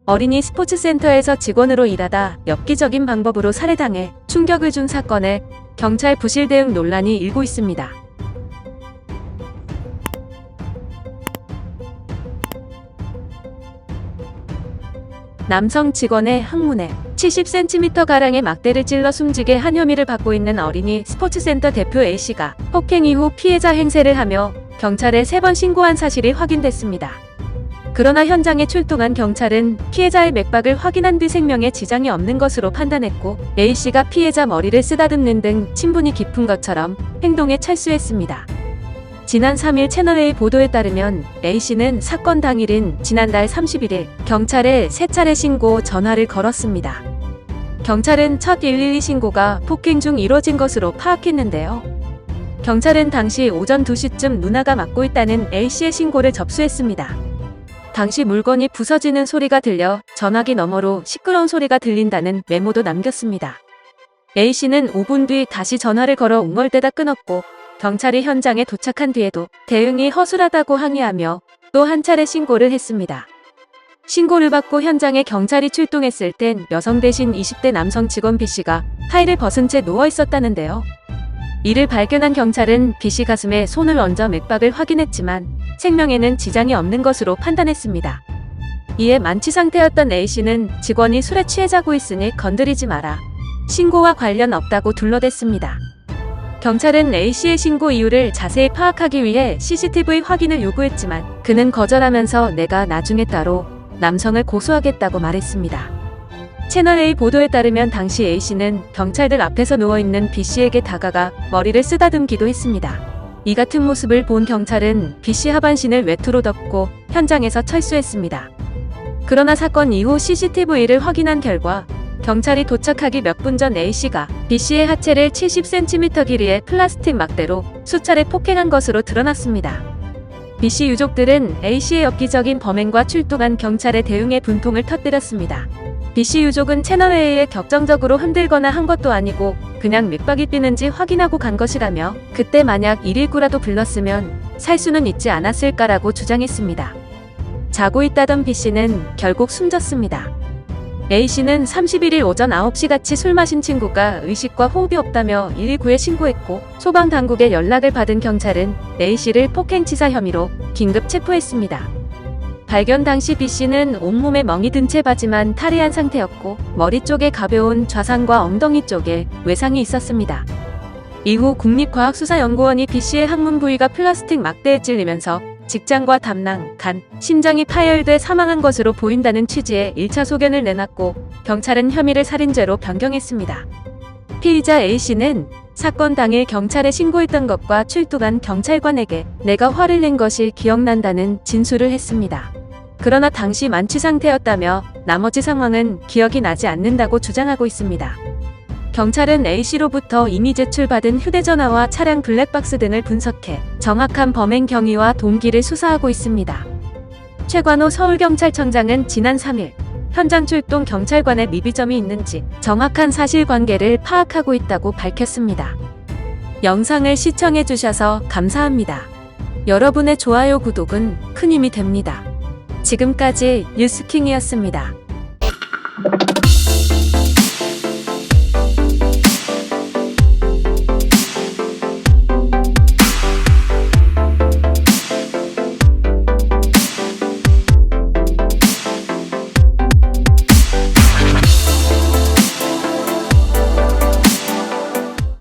어린이 스포츠센터에서 직원으로 일하다 엽기적인 방법으로 살해당해 충격을 준 사건에 경찰 부실 대응 논란이 일고 있습니다. 남성 직원의 항문에 70cm가량의 막대를 찔러 숨지게 한 혐의를 받고 있는 어린이 스포츠센터 대표 A씨가 폭행 이후 피해자 행세를 하며 경찰에 3번 신고한 사실이 확인됐습니다. 그러나 현장에 출동한 경찰은 피해자의 맥박을 확인한 뒤 생명에 지장이 없는 것으로 판단했고 A씨가 피해자 머리를 쓰다듬는 등 친분이 깊은 것처럼 행동에 철수했습니다. 지난 3일 채널A 보도에 따르면 A씨는 사건 당일인 지난달 31일 경찰에 3차례 신고 전화를 걸었습니다. 경찰은 첫 112 신고가 폭행 중 이뤄진 것으로 파악했는데요. 경찰은 당시 오전 2시쯤 누나가 맡고 있다는 A씨의 신고를 접수했습니다. 당시 물건이 부서지는 소리가 들려 전화기 너머로 시끄러운 소리가 들린다는 메모도 남겼습니다. A씨는 5분 뒤 다시 전화를 걸어 웅얼대다 끊었고 경찰이 현장에 도착한 뒤에도 대응이 허술하다고 항의하며 또 한 차례 신고를 했습니다. 신고를 받고 현장에 경찰이 출동했을 땐 여성 대신 20대 남성 직원 B씨가 타일을 벗은 채 누워 있었다는데요. 이를 발견한 경찰은 B씨 가슴에 손을 얹어 맥박을 확인했지만 생명에는 지장이 없는 것으로 판단했습니다. 이에 만취 상태였던 A씨는 직원이 술에 취해 자고 있으니 건드리지 마라. 신고와 관련 없다고 둘러댔습니다. 경찰은 A씨의 신고 이유를 자세히 파악하기 위해 CCTV 확인을 요구했지만 그는 거절하면서 내가 나중에 따로 남성을 고소하겠다고 말했습니다. 채널A 보도에 따르면 당시 A씨는 경찰들 앞에서 누워있는 B씨에게 다가가 머리를 쓰다듬기도 했습니다. 이 같은 모습을 본 경찰은 B씨 하반신을 외투로 덮고 현장에서 철수했습니다. 그러나 사건 이후 CCTV를 확인한 결과 경찰이 도착하기 몇 분 전 A씨가 B씨의 하체를 70cm 길이의 플라스틱 막대로 수차례 폭행한 것으로 드러났습니다. B씨 유족들은 A씨의 엽기적인 범행과 출동한 경찰의 대응에 분통을 터뜨렸습니다. B씨 유족은 채널A에 격정적으로 흔들거나 한 것도 아니고 그냥 맥박이 뛰는지 확인하고 간 것이라며 그때 만약 119라도 불렀으면 살 수는 있지 않았을까라고 주장했습니다. 자고 있다던 B씨는 결국 숨졌습니다. A씨는 31일 오전 9시 같이 술 마신 친구가 의식과 호흡이 없다며 119에 신고했고 소방당국에 연락을 받은 경찰은 A씨를 폭행치사 혐의로 긴급 체포했습니다. 발견 당시 B씨는 온몸에 멍이 든 채 바지만 탈의한 상태였고 머리 쪽에 가벼운 좌상과 엉덩이 쪽에 외상이 있었습니다. 이후 국립과학수사연구원이 B씨의 항문 부위가 플라스틱 막대에 찔리면서 직장과 담낭, 간, 심장이 파열돼 사망한 것으로 보인다는 취지의 1차 소견을 내놨고 경찰은 혐의를 살인죄로 변경했습니다. 피의자 A씨는 사건 당일 경찰에 신고했던 것과 출동한 경찰관에게 내가 화를 낸 것이 기억난다는 진술을 했습니다. 그러나 당시 만취 상태였다며 나머지 상황은 기억이 나지 않는다고 주장하고 있습니다. 경찰은 A씨로부터 이미 제출받은 휴대전화와 차량 블랙박스 등을 분석해 정확한 범행 경위와 동기를 수사하고 있습니다. 최관호 서울경찰청장은 지난 3일 현장 출동 경찰관의 미비점이 있는지 정확한 사실관계를 파악하고 있다고 밝혔습니다. 영상을 시청해주셔서 감사합니다. 여러분의 좋아요, 구독은 큰 힘이 됩니다. 지금까지 뉴스킹이었습니다.